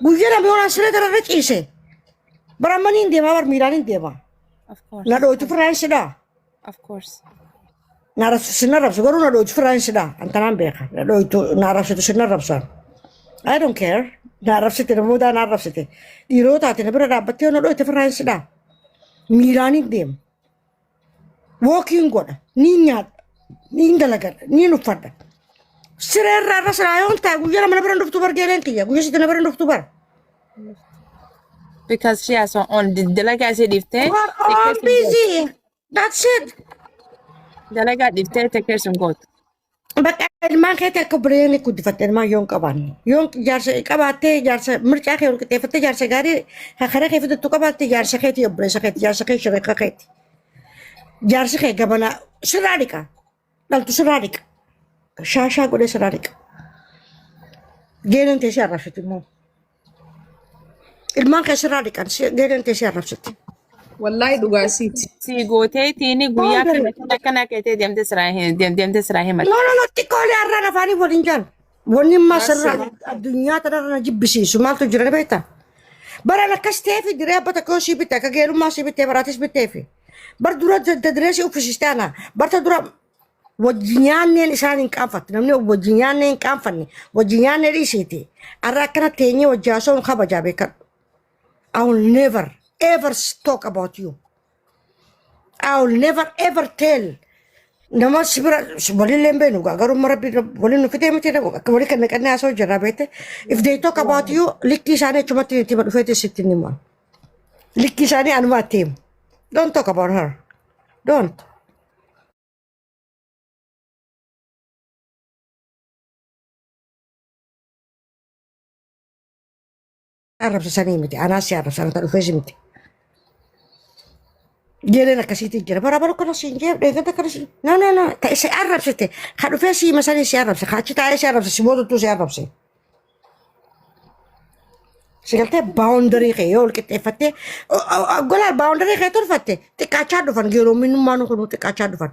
Guyyaa lama yoon asirra dararra ciise. Baramanii hin deemaa bar miilaan hin deemaa. Of course. Na dhootu Firaansidhaa. Of course. Na rabsu garuu na dhootu Firaansidhaa. Antanaan beeka. Na dhootu na rabsitu sinna rabsaan. I don't care. Na rabsite namootaa na rabsite. Dhiiroo taate na bira dhaabbattee na dhoote Firaansidhaa. Miilaan hin deema. Walking godha. Niin nyaadha. Niin dalagadha. Niin uffadha. Siree irraa irra siraa yoon ta'e guyyaa lama na bira dhuftu bar geeleen kiyya. Guyyaa sitti na bira dhuftu bar. Because she has her own. Dalaga I said if You are all busy. That's it. Dalaga if take care some God. Bakka ilmaan kee akka bireeni guddifatte ilmaan yoon qabaanne. Yoon jaarsa qabaattee jaarsa mircaa kee qixxeeffattee jaarsa gaarii kakara kee fidattu qabaattee jaarsa keetii obboleessa keeti jaarsa kee shirika keeti. Jaarsa kee gabana sirraa dhiqa. Dhaltu sirraa dhiqa. Shaashaa godhee sirraa dhiqa. Geeleen teessee arrabsiti immoo. Ilmaan kee sirraa dhiqan geeleen teessee arrabsiti. Wallahi dhugaasiiti. Si gootee tiini guyyaa kana keetee deemte siraa himat. No, xiqqoolee har'aan afaanii waliin jaan. Wanni immoo sirraa addunyaa tanarra na jibbisiisu maaltu jira beektaa? Baraan akkas ta'eefi diree abba tokkoo sii bitte akka geelummaa sii bittee baraatis bitteefi. Bar dura diree uffisiistee ana. Barta dura wajji nyaanneen isaan hin qaanfatte namni wajji nyaannee hin qaanfanne wajji nyaannee dhiisiiti. Har'a akkana teenyee wajji haasa'uun kabajaa beekadhu. I will never ever talk about you. I will never ever tell. Nama sibira waliin lembeenu garuu mara waliin nufitee miti waliin kan naqannee haasa'u jirra beekte. If they talk about you likki isaanii achumatti itti dhufeeti sitti nima. Likki isaanii anuma itti himu. Don't talk about her. Don't. Arrabsanii miti. Anaas si arrabsan ta'u dhufeesi miti. Geeleen akkasiitti jira. Bara kana siin jee dheegata kana siin. No. Ta'e si arrabsite. Ka dhufee si masanii si arrabse. Ka achi taa'ee si arrabse. Si boodottuu si arrabse. Si galtee baawundarii kee yoo qixxeeffattee golaan baawundarii kee tolfatte xiqqaachaa dhufan geeroominummaan kun xiqqaachaa dhufan.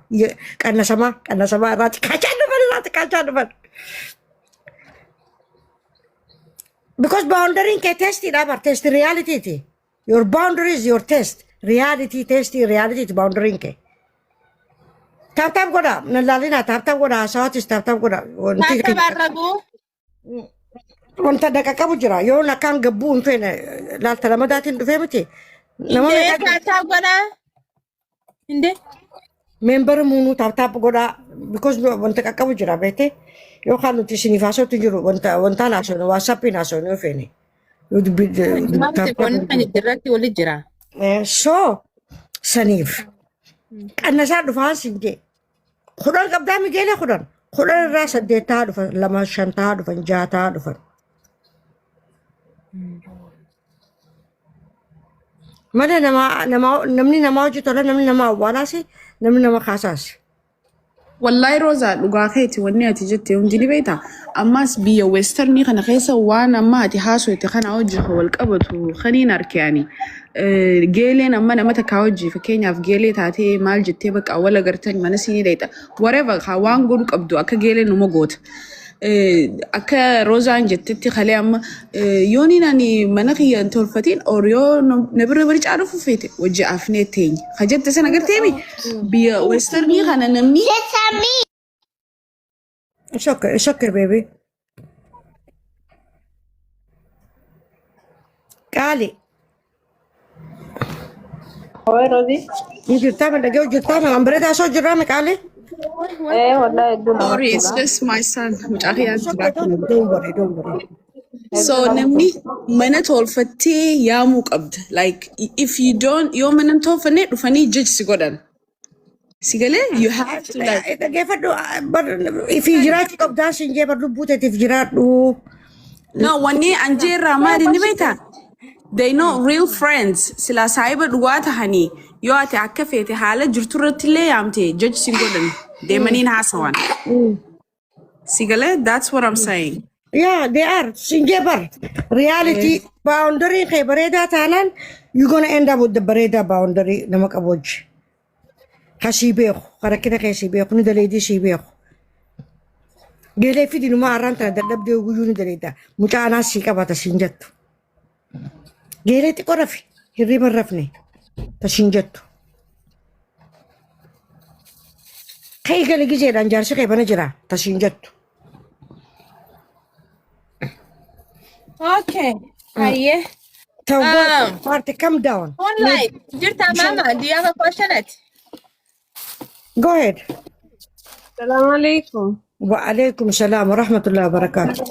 Qannasamaa irraa xiqqaachaa dhufan. Because boundary ke test ida bar test reality ti. Your boundary is your test. Reality test reality boundary ke. Tap goda nalalina tap goda sawatis tap goda. Tata barragu. Wanta daka kabu jira yo nakan gabu unfene la talamadatin dufemati. Nama Tata goda. Inde. Member munu tap goda because wanta kabu jira bete. Yo kan nuti sinifaso tu juru wanta naso no WhatsApp naso no fene. Yo di Mamti kon kan dirratti wali jira. So sanif. Anna sa dufan sinje. Khudan qabda mi gele khudan. Khudan ra sadeta dufan lama shanta dufan jata dufan. Mana namni nama hojii tola namni nama awwaalasi namni nama kaasaasi. Wallahi Rosa dhugaa keeti wanni ati jette hundi ni beekta. Ammas biyya Westernii kana keessa waan amma ati haasofte kana hojii wal qabatu kaniin arkeani. Geeleen amma nama takka hojii fakkeenyaaf geelee taatee maal jettee bakka wal agartan mana siinii dheeta. Whatever waan godhu qabdu akka geeleen numa goota. Akka Rosaan jettetti kalee amma yooniin ani mana kiyyan tolfatiin oriyoo nabirra bari caalu fufeete wajji afnee teenya. Ka jette sana agarteemi biyya Westernii kana namni. It's okay, baby. Kali. Oi, Rosie. Jirtaa kan dhagee jirtaa kan ambareedaa soo jirraa mi Kali? Wallahi duna. Sorry, it's just my son. Mucaa kiyyaan jira. Don't worry. So namni mana tolfattee yaamuu qabda. Like if you don't, yoo mana tolfanne dhufanii judge si godhan. Sigalee you have to like. If you jiraachuu qabdaa siin jee bardu buuteetiif jiraadhu. No, wanni anjeerraa maali ni beektaa? They know real friends. Sila saahiba dhugaa tahanii yoo ati akka feete haala jirtu irratti illee yaamte judge si godhan. Deemaniin haasawan. Sigalee that's what I'm saying. Yeah, they are. Sinjebar. Reality boundary kay bareda tanan, you're gonna end up with the bareda boundary na makaboj. Kasi beeko, karakina kay si beeko, ni daledi si beeko. Gele fi di numa aranta dadab de ugu yuni daleda. Mucha anas si ka bata sinjat. geeleetti qorafi hirriba hin rafne tashin jettu ka'ii gali gizeedhaan jaarsi kee bana jira tashin jettu Okay. Haye. ta'u party come down Moonlight. Jirta mama, do you have a question? go ahead Assalamu alaikum. وعليكم السلام ورحمة الله وبركاته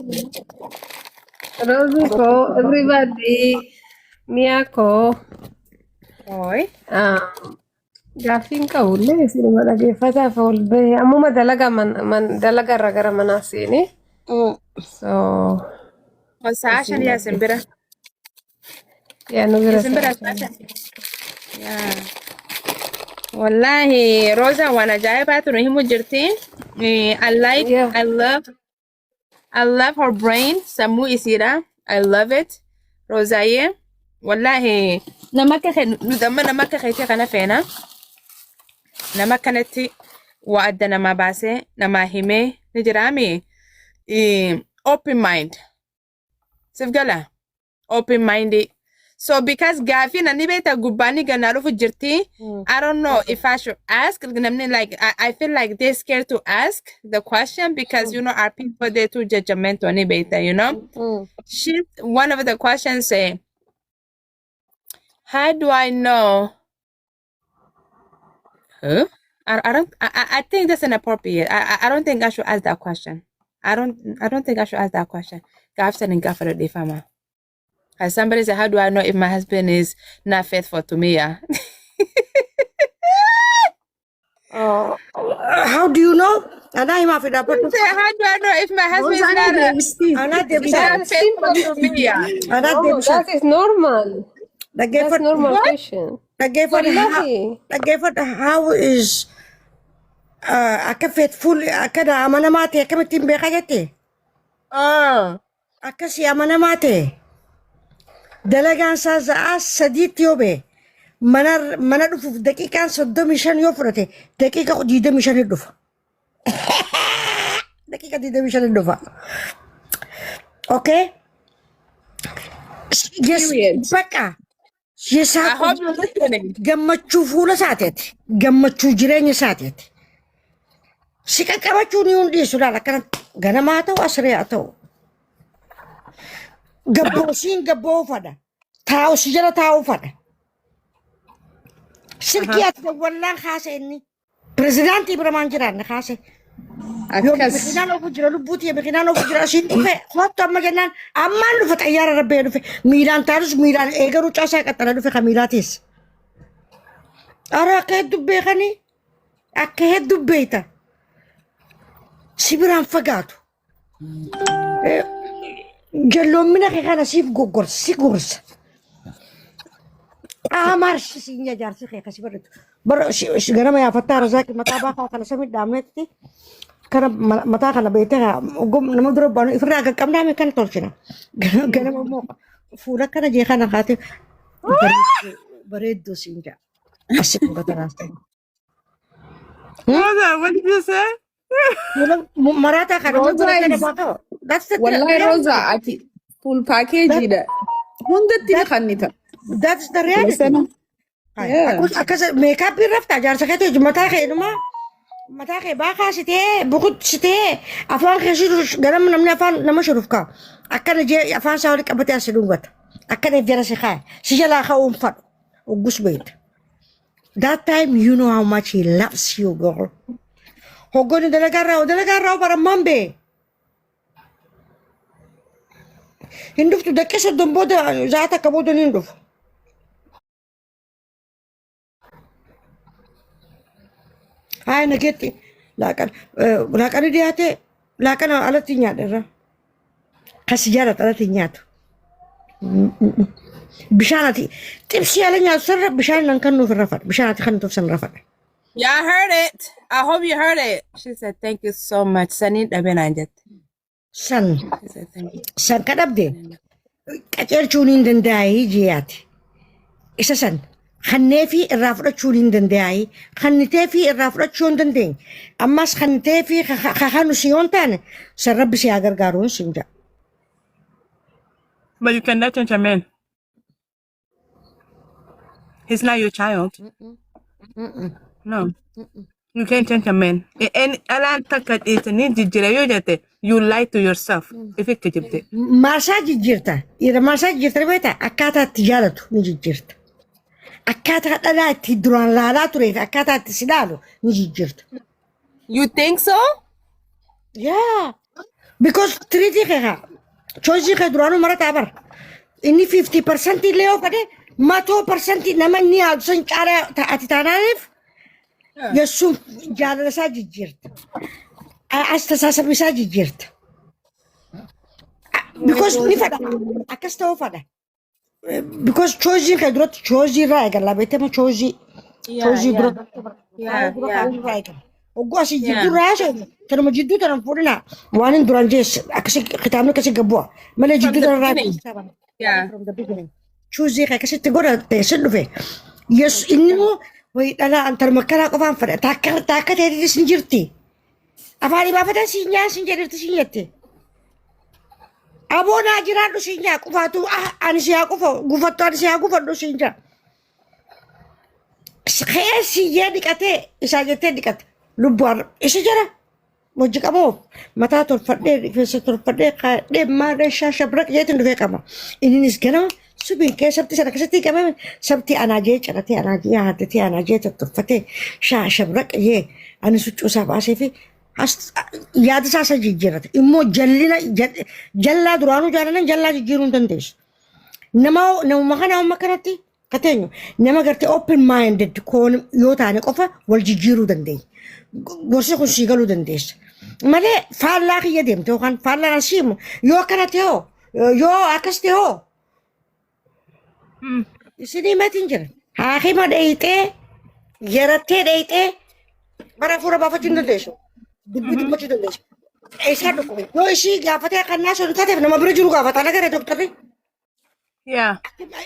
Rosie ko, everybody. Mia ko. Oi. Gaaffiin qabullee sinuma dhageeffataa foolbee ammuma dalaga irra gara manaa seene. So Sasha ya Simbira. yaa nu bira Simbira Sasha. Yeah. Wallahi, Rosa wana jaiba tu rahimu jirti. Yeah. I love her brain. Samu isira. I love it. Rosa ye. Wallahi, namaka khayti kana fena. Namakanati wa'adda nama base, nama hime, nijirami. Open mind. Sifgala. Open minded. So because Gafi na nibeta gubani ganarufu jirti, I don't know if I should ask. Like I feel like they're scared to ask the question because you know our people they're too judgmental nibeta, you know. She one of the questions say, how do I know? Huh? I think that's inappropriate. I don't think I should ask that question. I don't think I should ask that question. Gafsan and Gaffer the farmer. As somebody said, how do I know if my husband is not faithful to me? Yeah. how do you know أنا ما في دابا How do I know if my husband is أنا دي not بسال faithful to me? Yeah. أنا دي No, بسال that is normal. That's normal question. how is akka faithful akka da amana mate akka mitin be kayate akka si amana mate dalagan sa za sadit yobe mana dufu daqiqan 35 yoo fudhate daqiqa 25 dhufa daqiqa 25 dhufa okay yes baka yes I hope you're listening. gammachuu fuula isaateeti gammachuu jireenya isaateeti si qaqqabachuu ni hundeessu laala kana ganamaa haa ta'u asiree haa ta'u gabboosiin gabboo fadha taa'u si jala taa'uu fadha silkii ati dawwallaan kaase inni pirezidaantii bira maan jiraanne kaase yoo Akkas. biqinaan ofu jira lubbuutii biqinaan ofu jira asiin dhufe kottu amma jennaan ammaan dhufe xayyaara rabbee dhufe miilaan taa'us miilaan eegaruu caasaa qaxxala dhufe ka miilaatis ara akka hedduu beekanii akka hedduu beeyta si biraan fagaatu jalloommina kee kana siif goggorsa si gorsa amarsi siin jaarsi kee kasi barreetu bara ganama yaafattaa razaaqi mataa baafaa kana samii dhaabnetti kana mataa kana beekte nama dura baanu ifirraa qaqqabnaame kana tolchina ganama immoo fuula kana jee kana kaate bareedduu siin jaa asi kubatanaas ta'e. What did you say? Marata kana dura kana baatoo. That's the Wallahi Rosa ati full package da. Hundatti ni kannita. That's the reality. Sana. Akkas makeup rafta jaarsa keetu mataa kee dhuma mataa kee baakaa sitee bukut sitee afaan kee ganama namni afaan nama shuruuf kaa akkana jee afaan isaa wali qabatee asi dhungata akkana jala si kaa si jalaa ka'uun fadhu oggus beekta. That time you know how much he loves you girl. Hoggoni dalagaa bara mambe. Hinduftu dakkee soddon booda zaata akka booda ni hindufu. Hai nagetti laaqan dhiyaate laaqan alatti nyaadharra kasi jaalata alatti nyaatu bishaan ati xibsii ala nyaatu sarra bishaan nan kan nuuf irra fadha bishaan ati kan nuuf san irra fadha. Yeah, I heard it. I hope you heard it. She said, thank you so much. Sani Dabenanjet. San She said, thank you. san ka dhabde qaceelchuun hin danda'ayi jiyaati isa san kannee fi irraa fudhachuun hin danda'ayi kannitee fi irraa fudhachuu hin dandeenye ammas kannitee fi kakanu si yoon taane san rabbi si haa gargaaruun sin jaa. But you cannot change a man. He's not your child. No. You can't change a man. And alaan takka dhiisanii jijjiira yoo jette you lie to yourself. If it kijibde. Maasaa jijjiirta. Dhiira maasaa jijjiirta beektaa akkaataa itti jaalatu ni jijjiirta. Akkaataa dhalaa itti duraan laalaa turee fi akkaataa itti si laalu ni jijjiirta. You think so? Yeah. Because tiriitii keekaa choosii kee duraanuu marataa bara. Inni 50% illee yoo fedhe 100% nama inni haadu san caalaa ati taanaaniif yesuun jaalala isaa jijjiirta. Astasaasaba isaa jijjiirta. Because ni fedha akkas ta'uu fedha. Because choosii kee duratti choosii irraa eegalla beektama choosii duratti irraa eegalla. Oguu asii jidduu irraa haasa'u kanuma jidduu tanan fuudhina waan hin duraan jeessa akkasii kitaabni akkasii gabbu'a malee jidduu tanan irraa from the beginning. Choosii kee akkasitti godha teessin dhufe. Yes inni immoo wayii dhalaa antara makkaraa qofaan fedha taakka ta'eetis hin jirti. Afaan ibaafataa siin nyaa siin jedhirti siin jette. Aboo naa jiraadhu siin nyaa qufaatu ani si haa qufa gufattu ani si haa gufadhu siin jaa. Keessi jee dhiqatee isaa jettee dhiqate lubbuun isa jira. Wajji qabuuf mataa tolfadhee rifeensa tolfadhee kaadhee maadhee shaashabrak jeetiin dhufee qaba. Innis ganama subiin keessatti sana keessatti qabame sabti anaa jee caratee anaa jee haaddatee anaa jee tolfatee shaashabrak jee ani succuusaa baasee fi yaada isaa isa jijjiirrate. Immoo jallaa duraanuu jaalalan jallaa jijjiiruu hin dandeessu. Namuma kana amma kanatti kateenyu nama gartee open minded koon yoo taane qofa wal jijjiiruu dandeenya. Gorsi kun sii galuu dandeessa. Malee faallaa kiyya deemte yookaan faallaa asiimu yoo akkana ta'e hoo yoo akkas ta'e hoo isinii matiin jira. Haakima dheeyxee yarattee dheeyxee bara fuula baafachuu hin dandeessu. Dubbii dubbachuu dandeessu. Isaa dhukkube yoo ishii gaafatee kannaa sun taateef nama bira jiru gaafata agarre doktarri.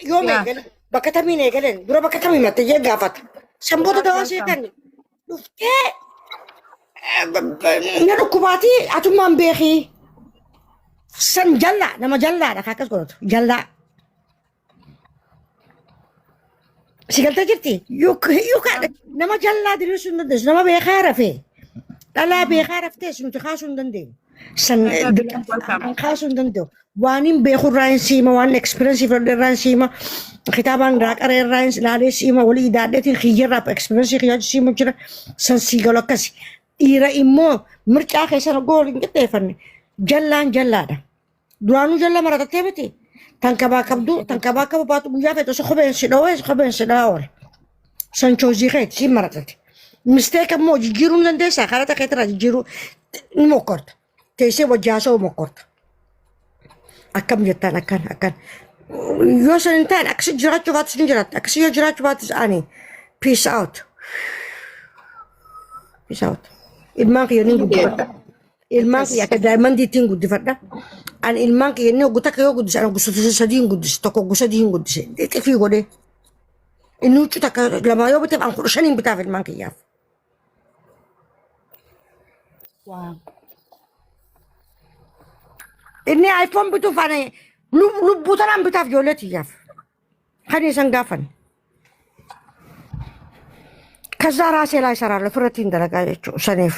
Yoo meegalan bakka tamiin eegalan dura bakka tamii matte jee gaafata. Sanboota dawaa see kan dhuftee na dhukkubaatii atummaan beekii. San jallaa nama jallaadha akkas godhatu jallaa. Sigaltee jirti nama jallaa diriirsuu hin dandeessu nama beekaa rafee. Dhalaa beekaa raftee nuti kaasuu hin dandeenyu. San kaasuu hin danda'u. Waan hin beeku irraa hin siima waan ekspiriensii fudhadhe irraa hin siima kitaabaan raaqaree irraa hin ilaalee siima walii daadheetiin kiyyarraa ekspiriensii kiyyaa siima jira san sii galu akkasi. Dhiira immoo mircaa keessan gool hin qixxeeffanne jallaan jallaadha. Duraanuu jalla maratattee miti. Tan kabaa qabdu tan kabaa qabu baatu guyyaa feetu isa kopheen si dhawee kopheen si dhawaa oole. San choosii keeti siin maratate. Mistake ammoo jijjiiruu ni dandeessaa karaa takka irraa jijjiiruu ni mokkorta. Teessee wajjaasoo mokkorta. Akkam jettaan akkan. Yoo san hin taane akkasii jiraachuu baatus ni jiraatta. Akkasii yoo jiraachuu baatus ani peace out. Peace out. Ilmaan kiyya ni guddifadha. Ilmaan kiyya akka daa'imman diittiin guddifadha. Ani ilmaan kiyya inni hoggu takka yoo guddise ani gosoota sadii hin guddise tokko hoggu sadii hin guddise. Xiqqii godhee. Inni huccuu takka lama yoo biteef an 15 bitaaf ilmaan kiyyaaf. Wow. Inni iPhone bituuf ani lubbuu tanaan bitaaf ijoollee tiyyaaf. Kan isan gaafan. ከዛ ራሴ ላይ እሰራለሁ ፍረት እንደረጋየችው ሰኔፍ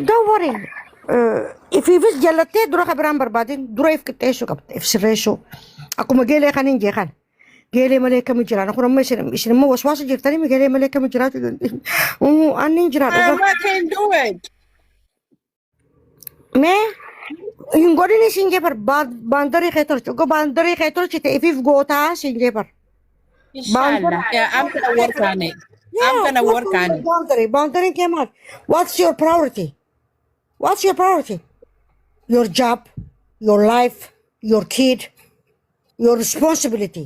ደወሬ ኢፊቪስ ጀለቴ ዱረ ከብራን በርባዲን ዱረ ይፍቅጤሹ ቀብጥ ኢፍስሬሹ አኩመ ጌሌ ከኒን ጄካን ጌሌ መሌ ከሚጅራ ነው ኩረመ እስንሞ ወስዋስ ጅርተኒ ጌሌ መሌ ከሚጅራ አንን ጅራ ሜ ይንጎዲኒ ሲንጀበር ባንደሪ ኸቶርች ጎ ባንደሪ ኸቶርች ኢፊፍ ጎታ ሲንጀበር Inshallah. Yeah, I'm gonna work on it. I'm gonna work on it. Boundary came out. What's your priority? What's your priority? Your job, your life, your kid, your responsibility.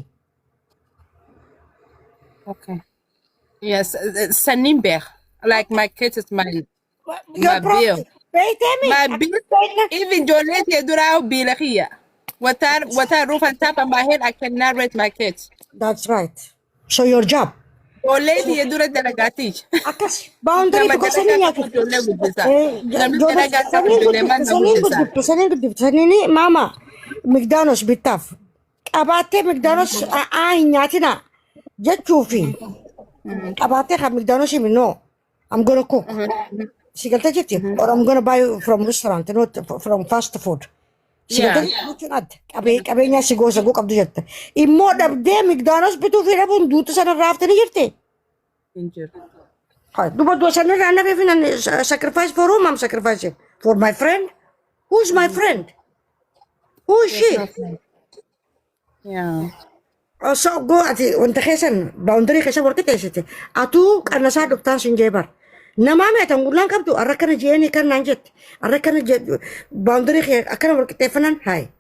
Okay. Yes, Sanimber. Like my kids is my bill. My bill. Even Jolene Durao bill here. What I roof on top of my head, I cannot raise my kids. That's right. So your job. Jolene Dura Delagati. Akas boundary ko sanin yaki. Sanin mama McDonald's bitaf. qabaatee McDonald's hin nyaatina jechuufi qabaatee kan McDonald's no I'm gonna cook. Si galtee jirti or I'm gonna buy from restaurant not from fast food. Si galtee jechuun adda qabeenya si gosa guu qabdu jette. Immoo dhabdee McDonald's bituu fi dhabuun duutu sana raaftanii jirti. Injure. Duba dua sana na even sacrifice for whom I'm sacrificing? For my friend? Who's my friend? Who is she? Yeah. So go ati wanta kesan boundary kesan work tesite. Atu karena sa doktan sinjebar. Nama me tangulan kabdu arrakana jeni kan nanjet. Arrakana boundary ke akana work tefanan hai.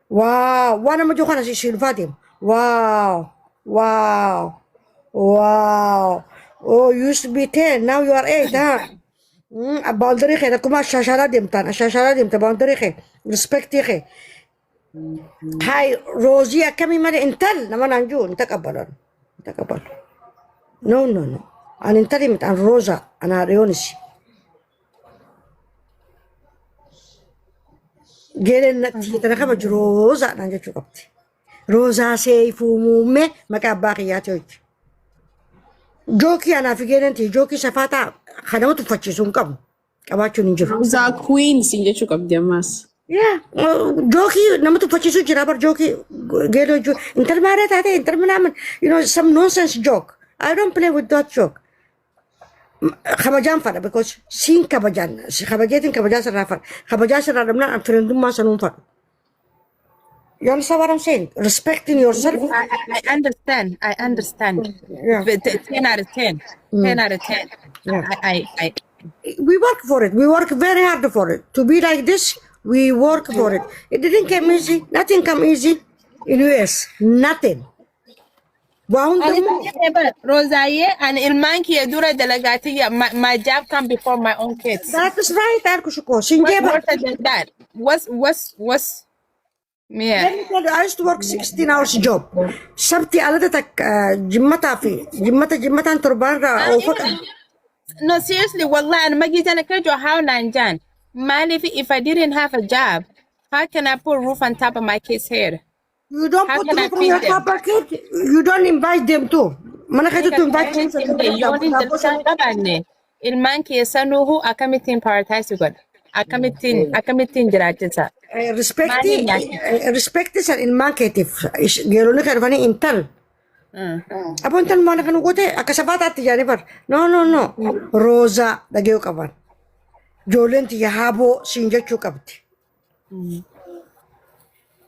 Wow, wana mo jokana si Silvadim. Wow. Wow. Wow. Oh, you used to be 10, now you are 8, huh? boundary ke kuma shashara dimtan boundary ke respect ke. Hai Rosia kami mari intel naman anju intakabalan. No. An intalimit an Rosa ana Rionis. Gelen nati tanaka Rosa nanja chukapti. Rosa seifu mume makabakiyati. Joki ana figurenti joki safata khanamu tufachisun kam qabachu ninjiru. Rosa Queen sinjechu qabdi ammas. Yeah, joki namu tufachisu jira bar joki gelo jo inter mare tate inter manaman some nonsense joke. I don't play with that joke. Khabajan fara because sin kabajan khabajan sarafar khabajan saramna am friendum ma sanun far. You understand what I'm saying? Respecting yourself. I understand. Yeah. But 10 out of 10. 10 out of 10. Yeah. I We work for it. We work very hard for it. To be like this, we work for it. It didn't come easy. Nothing come easy in US. Nothing. Wound the move. Rosalie and Ilmanki Dura Delegatiya, my job come before my own kids. That is right, Arkushuko. What's Sinjeba. worse than that? What's yeah. Let me tell you, I used to work 16 hours job. Sabti aladatak jimmata anturbara ofaka. No, seriously, wallah, and Magitana Kajo, how Nanjan. Man, if I didn't have a job, how can I put roof on top of my kid's head? You don't How put can I them on feed your them? papa kid. You don't invite them too. Manakaito to invite them. Ilmanki Sanuhu, Akamitin Paradise God. Akamitin Jirajisa. Respect is an inmancative. Gerona Carvani intel. Apuntan mo na kanugote, akasabata ti Janiper. No. Rosa, the Gyokavan. Jolent Yahabo, Sinja Chukabti.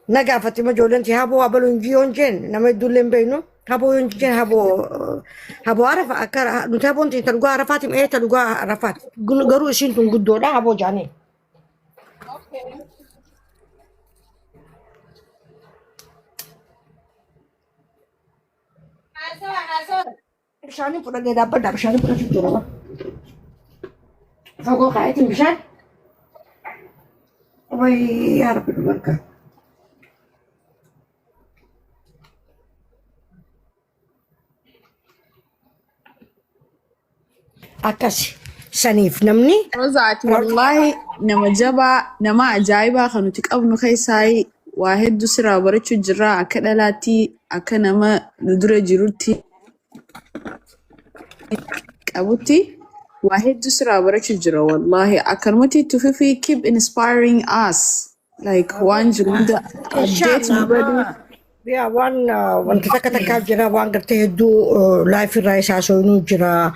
Nagafatima Jolent Yahabo, Abalungion Jen, Namedulembe, Habo Jen Habo Arafa, Nutabon Targua Rafatim Etalugua Rafat. Garu Shintum Gudora, Habo Jani. Bishani pura dia dapat dah bishani pura cuci rumah. Fago kaya itu bishan. Woi, harap itu mereka. Akas sanif namni. Rosa wallahi nama jaba nama ajaiba kanu tiqabnu khaysai واحد دسرا برچو جرا أكدلاتي أكنما ندرة جروتي أبوتي واحد دسرا برچو جرا والله أكرمتي تفيفي keep inspiring us like one جروندا update nobody. Yeah, one kata jira one gerte do life rise aso inu jira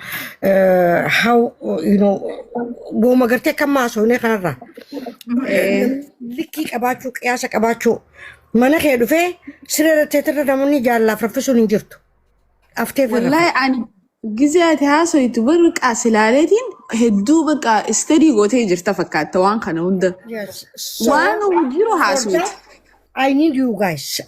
how go magerte kama so ne kanara liki kabachu kiyasa kabachu mana ke dufe sirere tetere damani jalla professor injirtu after والله أنا جزء هاسو يتبرك أسلالتين هدو بقى استدي قوتي جرتا فكات توان كانون yes so وانو مديرو هاسو I need you guys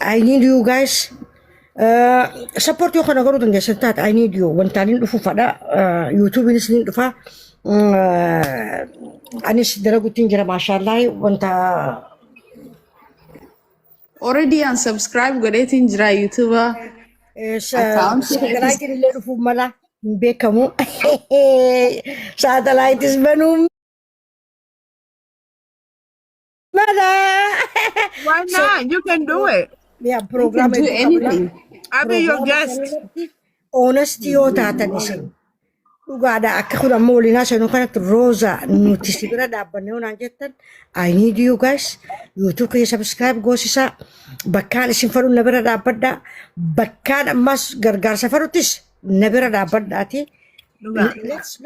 support yo kana garu danga sentat I need you wantanin dufu fada YouTube ni sinin dufa anis daragutin jira mashallah wanta already unsubscribe قريتين جرا يوتيوبر satellite ni dufu mala bekamu satellite is banum mala Why not? You can do it. Yeah, You can program do anything. I'll be your guest. honesty yoo taatan isin dhugaadha akka kun ammoo waliinaa sanuu kanatti Rosa nuti si bira dhaabbannee onaan jettan I need you guys YouTube kiyya subscribe goosisaa bakkaan isin fadhu na bira dhaabbadhaa bakkaan ammas gargaarsa fadhuttis na bira dhaabbadhaati.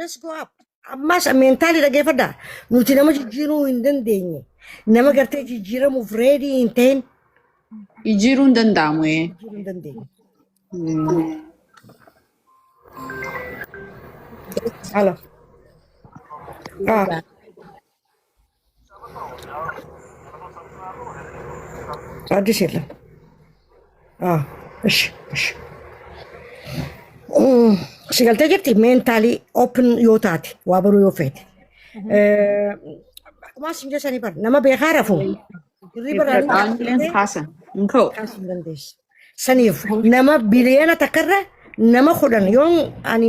Let's go up. Ammas meentaali dhageeffadhaa nuti nama jijjiiruu hin dandeenye nama gartee jijjiiramuuf ready hin ta'in Jijjiiruu hin danda'amu. jijjiiruu hin dandeenye. Hello. Addis يلا. ايش. سيقلت جبتي mentally open yoo taate waa baruu yoo feete. Akkuma isin jettanii bara nama beekaa rafu. Aanjileen kaasan. Nkoo. Kaasuu dandeessa. Saniif nama biliyoona takkarra nama kudhan yoon ani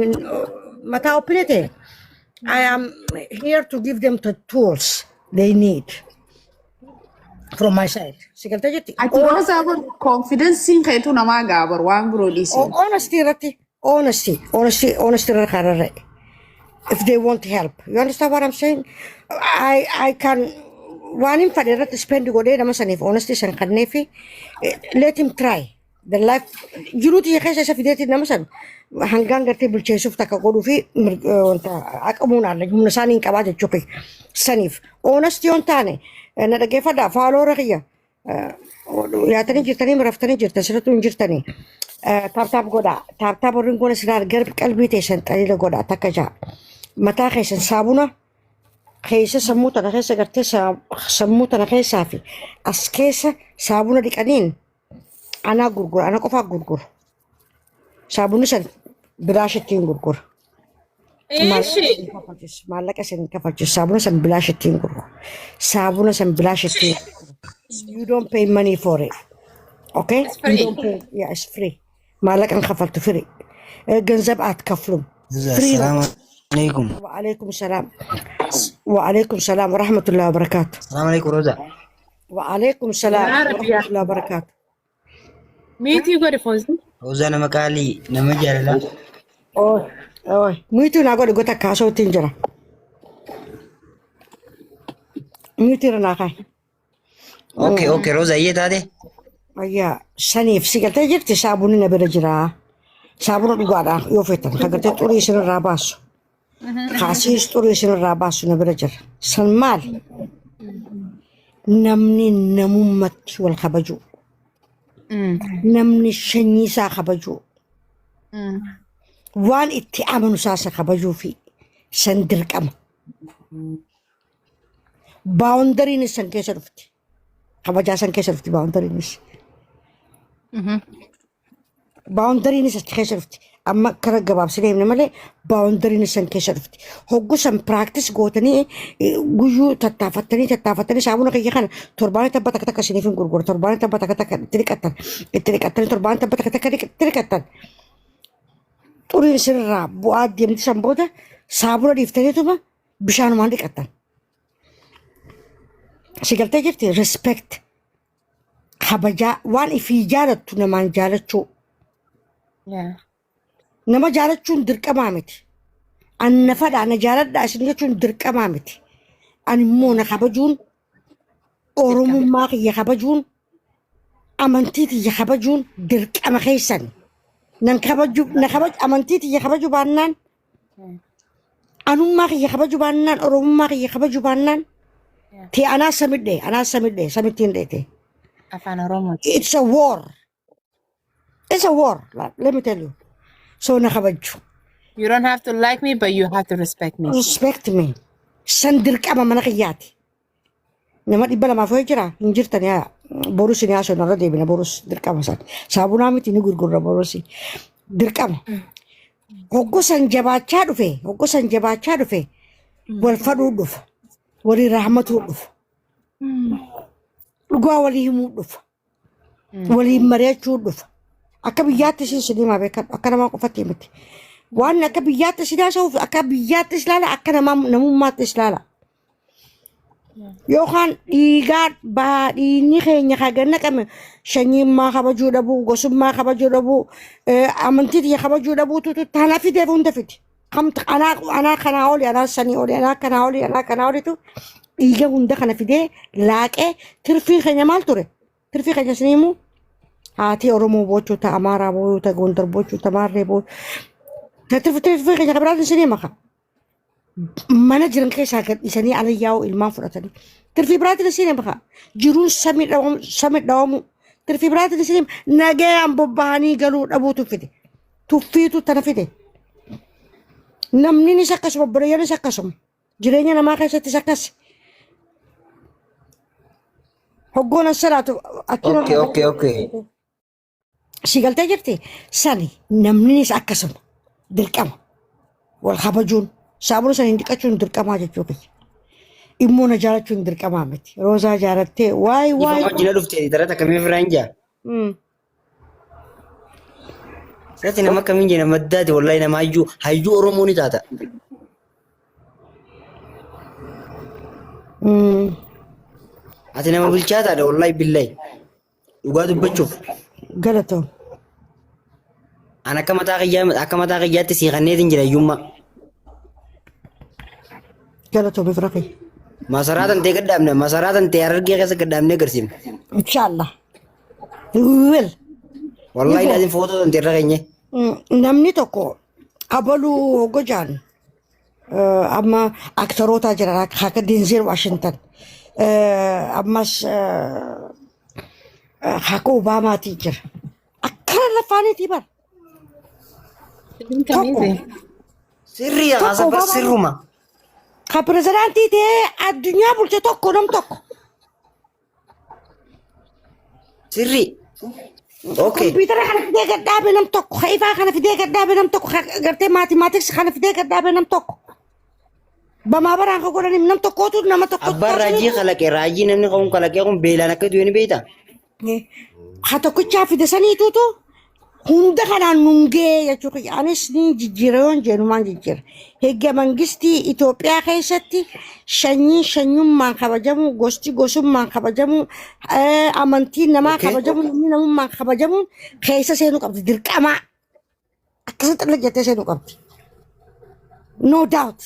mataa ophine ta'e I am here to give them the tools they need from my side. Sigalta jetti. Ati Rosa kun konfidensiin keetu namaa gaabar waan biroo dhiisin. Honesty irratti honesty irra kararra. If they want help. You understand what I'm saying? I can waan hin fadhe irratti spend godhee nama saniif honesty san kanneefi let him try. The life jiruuti keessa isa fideetiin nama san hangaan gartee bulcheessuuf takka godhuu fi wanta aqamuun alla humna isaanii hin qabaa jechuu kee saniif honesty yoon taane na dhageeffadhaa faaloora kiyya yaatanii jirtanii miraftanii jirtan sirriitti hin jirtanii taaptaap godhaa taaptaap warreen goona sinaan garbi qalbii teessan xaliila godhaa takka ja'a mataa keessan saabuna keessa sammuu tana keessa gartee sammuu tana keessaa fi as keessa saabuna dhiqaniin ana gurgura ana qofaa gurgura saabunni san bilaash ittiin gurgura maallaqa isin kafalchiisu saabuna san bilaash ittiin gurgura saabuna san bilaash ittiin you don't pay money for it okay you don't pay yeah it's free maallaqa hin kafaltu free ገንዘብ አትከፍሉም السلام عليكم. وعليكم السلام وعليكم السلام ورحمة الله وبركاته السلام عليكم روزا. وعليكم السلام ورحمة الله وبركاته Meetii godhe Fawzi. روزا nama qaalii nama jaalala. Oi, muito na agora gota casa o tinjara. Muito na kai. Okay روزا iyyee taate. Ayya, sanif sigalta jirti saabuni na bira jira. Saabuna dhugaadha yoo feetan kagartee xurii isin irraa baasu. Kaasiis xurii isin irraa baasu na bira jira. San maal? Namni namummatti wal kabaju. Namni sanyii isaa kabaju. Waan itti amanu saasa kabajuu fi san dirqama. Baawundariin san keessa dhufti. Kabajaa san keessa dhufti baawundariinis. Baawundariinis achi keessa dhufti. Amma kara gabaabsinee himne malee baawundariinis san keessa dhufti. Hoggu san piraaktis gootanii guyyuu tattaafatanii saabuna kiyya kana torbaanii tabba takka takka isiniif hin gurguru. Torbaanii tabba takka takka itti dhiqattanii torbaanii tabba takka takka itti dhiqattan. Xuriin isinirraa bu'aa deemti san booda saabuna dhiiftaniituma bishaanumaan dhiqattan. Sigaltee jirti respect kabajaa waan ifii jaalattu namaan jaalachuu. Nama jaalachuun dirqamaa miti. Anna fadhaa na jaaladhaa isin jechuun dirqamaa miti. Ani immoo na kabajuun oromummaa kiyya kabajuun amantii kiyya kabajuun dirqama keessan. Nan kabaju amantii kiyya kabaju baannaan anummaa kiyya kabaju baannaan oromummaa kiyya kabaju baannaan ti anaa samidhe samittiin dheete. Afaan Oromoo. It's a war. It's a war. Let me tell you. So na kabaju. You don't have to like me, but you have to respect me. Respect me. San dirqama mana kiyyaati. Nama dhibba lamaaf ho'i jira hin jirtan yaa borus ni haasoo narra deebina borus dirqama san. Saabunaa miti ni gurgurra borusi. Dirqama. Hoggosan jabaachaa dhufe wal fadhuu dhufa. Walii rahmatuu dhufa. Dhugaa walii himuu dhufa. Walii mari'achuu dhufa. Akka biyyaatti isin sinimaa beekan akka namaa qofatti miti. Waan akka biyyaatti isin haasa'uuf akka biyyaatti ilaala akka namummaatti ilaala. Yookaan dhiigaan baadhiinni keenya kaganna qabne shanyimmaa kabajuu dhabuu, gosummaa kabajuu dhabuu, amantii xiyya kabajuu dhabuutu tana fideef hunda fide. Anaa kanaa oli, anaa sanii oli, anaa kanaa oli, anaa kanaa olitu dhiiga hunda kana fidee laaqee tirfiin keenya maal ture? Tirfii keenya isin himuu? Haati Oromoo bochuuta, Amaaraa bochuuta, Gondar bochuuta, Maarree bochuuta. Tirfii keenya kabiraan isin hima ka? Mana jiran keessaa gadhiisanii ala yaa'u ilmaan fudhatanii. Tirfii biraatiin isin hima ka? Jiruun samii dhawamu. Tirfii biraatiin isin hima nagayaan bobbahanii galuu dhabuutu fide. Tuffiitu tana fide. Namni isa akkasuma obboleeyyanis akkasuma. Jireenya namaa keessattis akkas. Hoggoon asalaatu Okay. si galtee jirti sani namnis akkasuma dirqama wal kabajuun saabuna san hin dhiqachuun dirqamaa jechuudha. Immoo na jaalachuun dirqamaa miti. Roozaa jaalattee waay. Ifama wajjina dhuftee tarata kamii firaan jaa? Sirratti nama kamiin jee nama addaati wallahi nama hayyuu Oromoo ni taata. Ati nama bilchaataadha wallahi billahi. Dhugaa dubbachuuf. Galatoom. An akka mataa kiyyaatti siiqanneetiin jira hiyyummaa. Galatoom ifra kee. Masaraa tantee gaddaabne masaraa tantee Harargee keessa gaddaabnee agarsiifne. Inshallah. Wel. Wallahi laatiin footoo tantee irra keenye. Namni tokko abaluu gojaan amma aktoroota jiran akka Denzel Washington ammas akka Obaamaatii jira. Akkana lafaaniitii bara. Sirrii haasa bar sirruma. Ka pirezidaantii ta'ee addunyaa bulche tokko nam tokko. Sirrii. Okay. Kompiitara kana fidee gadhaabe nam tokko. Haifaa kana fidee gadhaabe nam tokko. Gartee maatimaatiks kana fidee gadhaabe nam tokko. Bamaa baraan ka godhaniif nam tokkootu nama tokko. Abbaan raajii kalaqee raajii namni qabuun kalaqee kun beelaan akka du'e ni beektaa? Ha tokkichaa fide saniituutu hunda kanaan nungee jechuudha. Anis ni jijjiira yoon jeenumaan jijjiira. Heegga mangistii Itoophiyaa keessatti shanyummaan kabajamu, gosti gosummaan kabajamu, amantiin namaa kabajamu, namni namummaan kabajamu keessa seenuu qabdi dirqamaa. Akkasitti illee jettee seenuu qabdi. No doubt.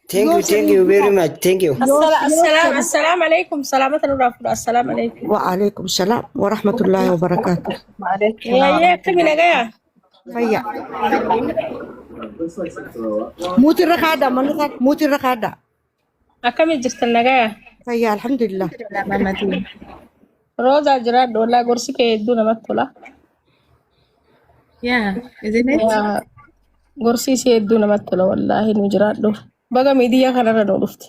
Thank you very much. Thank you. السلام عليكم سلامة الرافضة السلام عليكم وعليكم السلام ورحمة الله وبركاته. يا كم نجايا فيا موت الرقادة موت الرقادة. كم جست النجايا فيا الحمد لله. روزا جراد ولا قرصي كيدونا متولا Yeah, isn't it? يا قرصي سيدونا متولا والله نجراد له بقى ميديا خلنا نولفت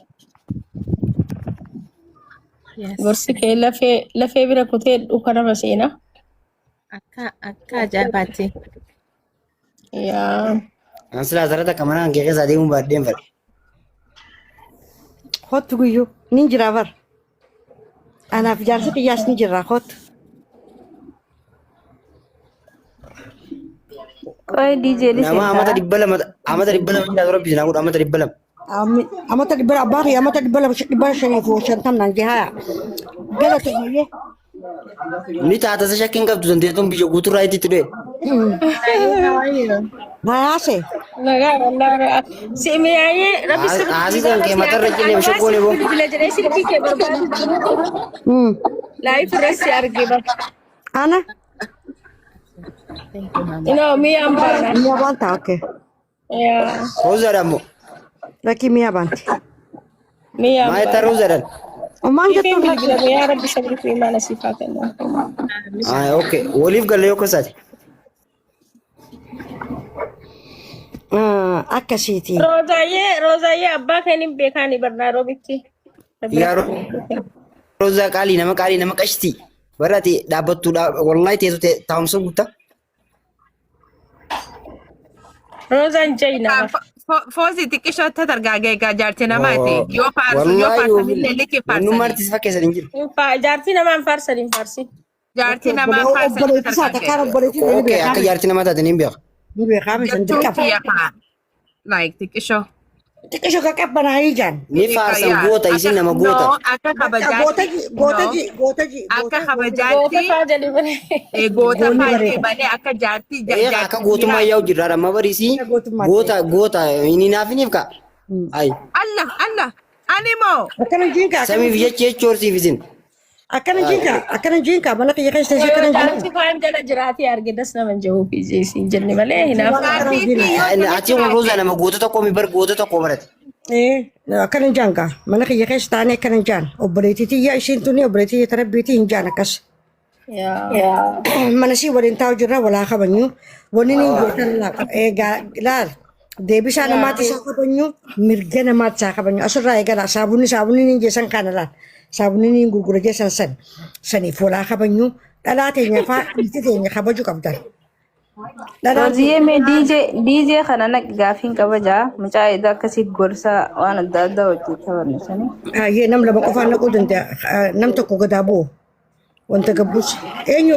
Yes. قرصي كي لفي بنا كتير وكنا مسينا Akka ajaa'ibaatti. يا Ansilaa sarara kamanaan kee keessa adeemuun baaddeen fedha. خوت قيو نينجرا بر. أنا في جالسة قياس نينجرا خوت. كوي دي جي Nama amata dhibba lama jira dura bisinaa godha amata dhibba lama. أما تدبر أباغي أما تدبر تدبر شريف وشنطان نجها. قالت هي. Ni taata isa shakkiin qabdu dandeettuun biyya guutuu raayitii ture. ما ياسي. نجا والله سيمياي ربي Haasii san kee matarra jillee bashakkoon eeboo. بلا جريسي لكي كي برباد لايف رسي أرجيبا أنا. إنه مية أمبارح مية بانتا أوكي. يا Roozaadha ammoo. لكن مية بانتي. مية Maa jettaa أمبارح roozaadhaan? وما كيف جت يمكن يا ربي شبرك في إيمان صفاتنا Okay. Waliif galee yoo kasaati. أكسيتي. روزاية أبا كان بيكاني برنا روبيتي Yaa roozaa qaalii nama qashtii. Barate dhaabbattuudha wallahi teessoo taa'umsa guutaa. روزان جينا Foozii xiqqishootti argaa egaa jaartii namaati. Yoo faarsu illee liqii Wannummaa faarsanii. artiist fakkeessan hin jiru. جارتي نمان فارسلين فارسي Jaartii namaa faarsanii argaa Okay. Akka jaartii namaa taate niin beeka. نبي خامس عندك Jabtuu كفر. kiyya kaa. Like xiqqishoo. Tikisho ka kapanahi dyan. Ni farsan goota isin nama goota. No, akka kabajaati. Gootaji. Akka Goota kabajaatti. faa jedhi malee. Goota Goonni faati bareeda. malee akka jaartii Akka gootummaa yaa'u jirra amma barisi. Gootummaa Goota inni naafiniif ka. Ay. Allah animoo. Akkana jinka. Samiif jecha horsiif isin. Akkana jinka. Mana kiyya keessa ishee akkana jinka. Jaarsi faan jala jiraatii arge das nama jiru fi jeesiin jenne malee hinaaf. Ati kun roza nama goota tokko mi bar goota tokko barate. Akkana jinka. Mana kiyya keessa taa'anii akkana jaan. Obboleettii tiyya ishiin tuni obboleettii tiyya tarabbiitii hin jaan akkas. Mana si waliin taa'u jirra walaa qabanyu. Wanni ni gootan laal. Deebisaa namaatti isaa qabanyu mirga namaatti isaa qabanyu asirraa eegala saabunni ni jeesan kana laal. Saabunni ni gurgura jeesan saniif walaa qabanyu dhalaa teenya faa itti teenya kabaju qabdan. Roziye mee DJ kana naqi gaafiin kabajaa mucaa edaa akkasii gorsa waan adda addaa hojjechaa barreessanii. Yee nam lama qofaan naquu danda'a nam tokko gadaa bu'u wanta gabbus eenyu